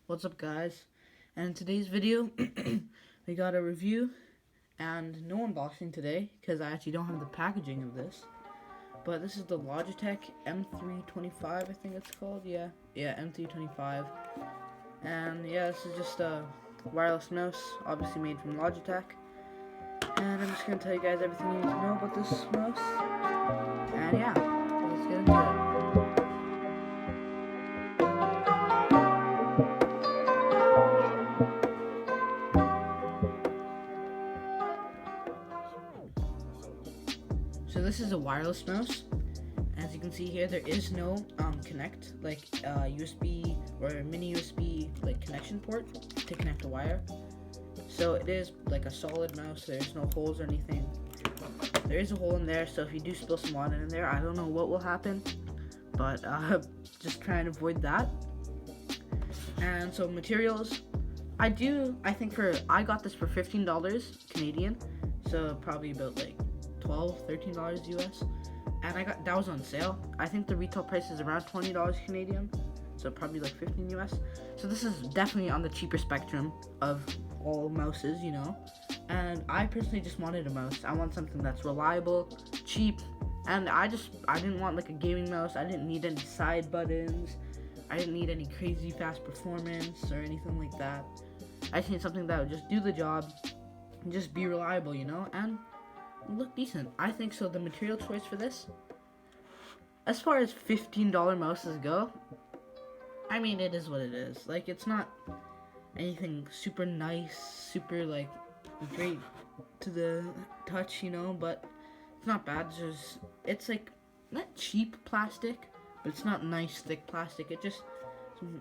What's up, guys? And in today's video we got a review and no unboxing today because I actually don't have the packaging of this, but this is the Logitech M325, I think it's called. Yeah, M325. And yeah, this is just a wireless mouse, obviously made from Logitech, and I'm just gonna tell you guys everything you need to know about this mouse. And yeah, let's get into it. So this is a wireless mouse. As you can see here, there is no connect, like USB or mini USB like connection port to connect a wire. So it is like a solid mouse. There's no holes or anything. There is a hole in there, so if you do spill some water in there, I don't know what will happen, but just try and avoid that. And so materials, I got this for $15 Canadian, so probably about like $13 US, and that was on sale. I think the retail price is around $20 Canadian, so probably like 15 US. So this is definitely on the cheaper spectrum of all mouses, you know. And I personally just wanted a mouse. I want something that's reliable, cheap, and I didn't want like a gaming mouse. I didn't need any side buttons. I didn't need any crazy fast performance or anything like that. I just need something that would just do the job and just be reliable, you know, and look decent. I think so. The material choice for this, as far as $15 mouses go, I mean, it is what it is. Like, it's not anything super nice, super like great to the touch, you know, but it's not bad. It's like not cheap plastic, but it's not nice thick plastic. It just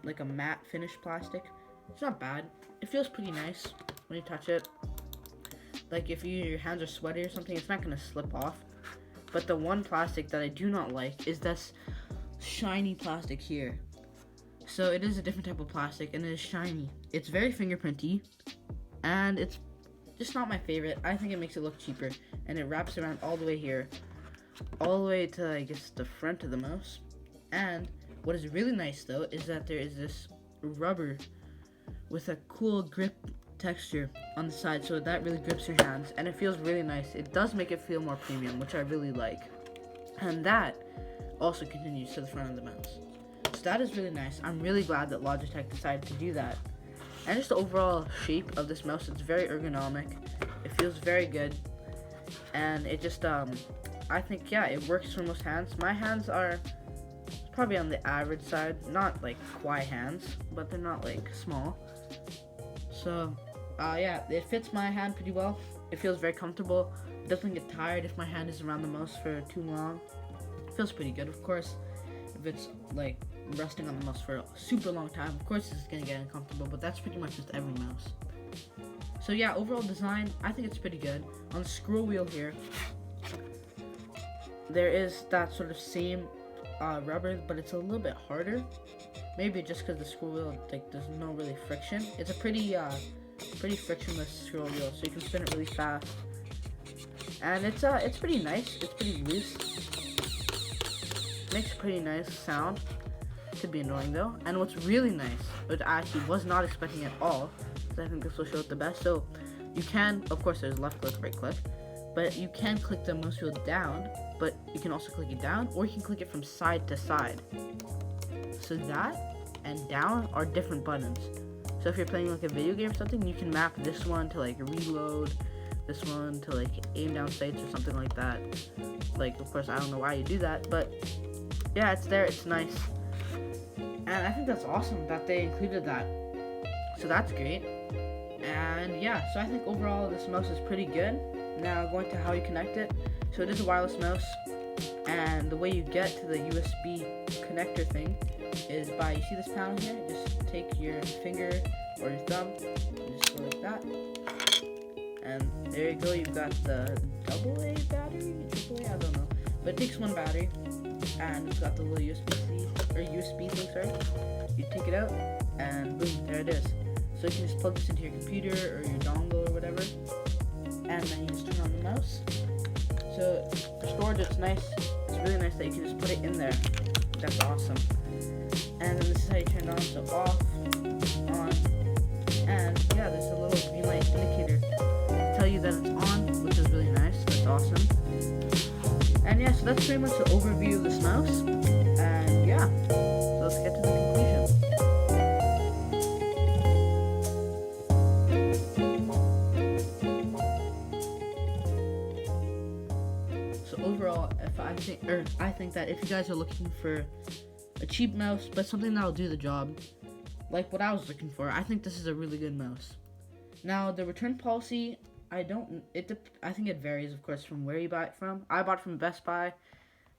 like a matte finish plastic. It's not bad. It feels pretty nice when you touch it. Like if your hands are sweaty or something, it's not gonna slip off. But the one plastic that I do not like is this shiny plastic here. So it is a different type of plastic and it is shiny. It's very fingerprinty and it's just not my favorite. I think it makes it look cheaper, and it wraps around all the way here, all the way to, I guess, the front of the mouse. And what is really nice though is that there is this rubber with a cool grip texture on the side, so that really grips your hands and it feels really nice. It does make it feel more premium, which I really like, and that also continues to the front of the mouse. So that is really nice. I'm really glad that Logitech decided to do that. And just the overall shape of this mouse, it's very ergonomic. It feels very good, and it just I think, yeah, it works for most hands. My hands are probably on the average side, not like Kwai hands, but they're not like small. So yeah, it fits my hand pretty well. It feels very comfortable. It doesn't get tired if my hand is around the mouse for too long. It feels pretty good. Of course, if it's like resting on the mouse for a super long time, of course it's gonna get uncomfortable, but that's pretty much just every mouse. So yeah, overall design, I think it's pretty good. On the scroll wheel here, there is that sort of same rubber, but it's a little bit harder. Maybe just because the scroll wheel, like, there's no really friction. It's a pretty frictionless scroll wheel, so you can spin it really fast. And it's pretty nice. It's pretty loose. Makes a pretty nice sound. Could be annoying though. And what's really nice, which I actually was not expecting at all, because I think this will show it the best. So you can, of course, there's left click, right click, but you can click the mouse wheel down, but you can also click it down, or you can click it from side to side. So that and down are different buttons. So if you're playing like a video game or something, you can map this one to like reload, this one to like aim down sights or something like that. Like, of course, I don't know why you do that, but yeah, it's there, it's nice. And I think that's awesome that they included that. So that's great. And yeah, so I think overall this mouse is pretty good. Now going to how you connect it. So it is a wireless mouse, and the way you get to the USB connector thing is by, you see this panel here, just take your finger or your thumb and just go like that, and there you go. You've got the AA battery, AAA, I don't know, but it takes one battery, and it's got the little USB thing, sorry. You take it out and boom, there it is. So you can just plug this into your computer or your dongle or whatever, and then you just turn on the mouse. So for storage, it's nice. It's really nice that you can just put it in there. That's awesome. And then this is how you turn it on. So off, on, And yeah, there's a little green light indicator to tell you that it's on, which is really nice. That's awesome. And yeah, so that's pretty much the overview of this mouse. And yeah, so let's get to the conclusion. So overall, I think that if you guys are looking for a cheap mouse, but something that'll do the job, like what I was looking for, I think this is a really good mouse. Now, the return policy, I think it varies, of course, from where you buy it from. I bought it from Best Buy,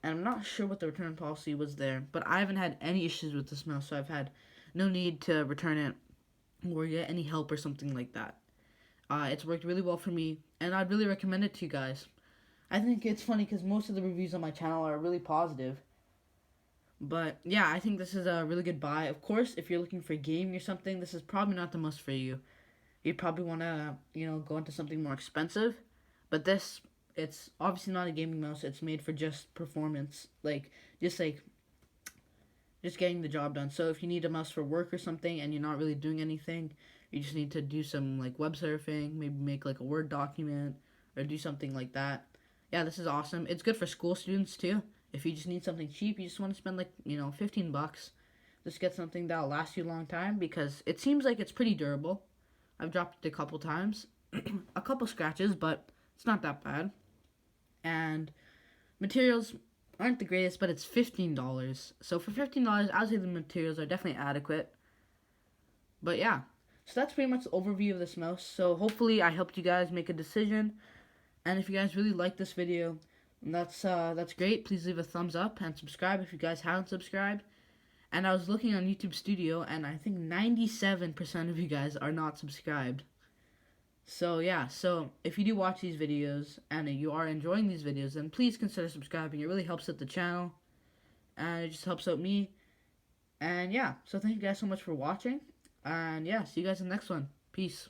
and I'm not sure what the return policy was there, but I haven't had any issues with this mouse, so I've had no need to return it or get any help or something like that. It's worked really well for me, and I'd really recommend it to you guys. I think it's funny because most of the reviews on my channel are really positive. But yeah, I think this is a really good buy. Of course, if you're looking for gaming or something, this is probably not the most for you. You'd probably want to, go into something more expensive. But this, it's obviously not a gaming mouse. It's made for just performance. Just getting the job done. So if you need a mouse for work or something and you're not really doing anything, you just need to do some, web surfing, maybe make, a Word document or do something like that. Yeah, this is awesome. It's good for school students, too. If you just need something cheap, you just want to spend, $15. Just get something that'll last you a long time because it seems like it's pretty durable. I've dropped it a couple times. A couple scratches, but it's not that bad. And materials aren't the greatest, but it's $15. So for $15, I would say the materials are definitely adequate. But yeah, so that's pretty much the overview of this mouse. So hopefully I helped you guys make a decision. And if you guys really like this video, that's great. Please leave a thumbs up and subscribe if you guys haven't subscribed. And I was looking on YouTube Studio, and I think 97% of you guys are not subscribed. So yeah, so if you do watch these videos and you are enjoying these videos, then please consider subscribing. It really helps out the channel, and it just helps out me. And yeah, so thank you guys so much for watching. And yeah, see you guys in the next one. Peace.